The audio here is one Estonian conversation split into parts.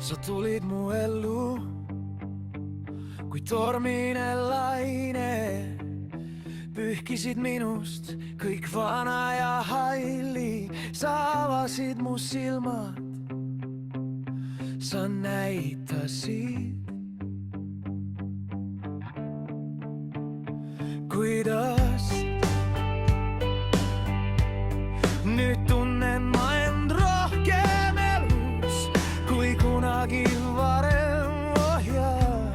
Sa tulid mu ellu kui tormine laine, pühkisid minust kõik vana ja halli. Sa avasid mu silmad, sa näitasid, kuidas nüüd tunnen ma end rohkem elus kui kunagi varem. Oh jaa,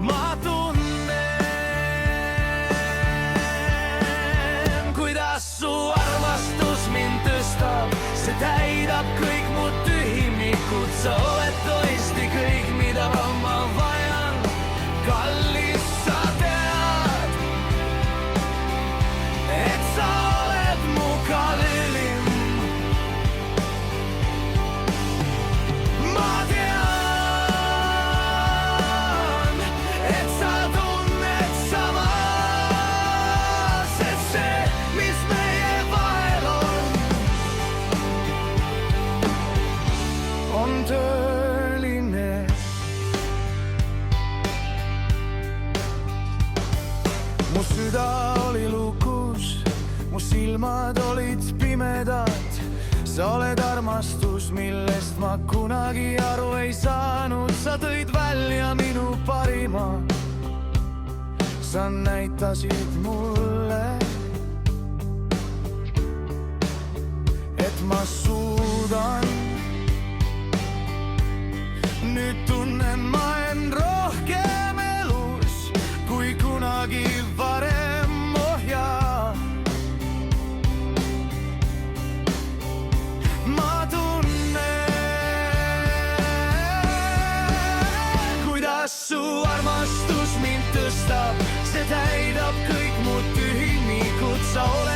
ma tunnen, kuidas su armastus mind tõstab, see täidab kõik mu tühimikud. Sa oled tõesti kõik, mida ma vajan, kallis, sa tead, et sa oled mu kallim. Ma tean, et sa tunned sama, sest see, mis meie vahel on tõeline. Mu süda oli lukus, mu silmad olid pimedad. Sa oled armastus, millest ma kunagi aru ei saanud. Sa tõid välja minu parima, sa näitasid mulle, et ma suudan. Nüüd tunnen ma end rohkem elus kui kunagi varem. Oh jaa, ma tunnen, kuidas su armastus mind tõstab, see täidab kõik mu tühimikud. Sa oled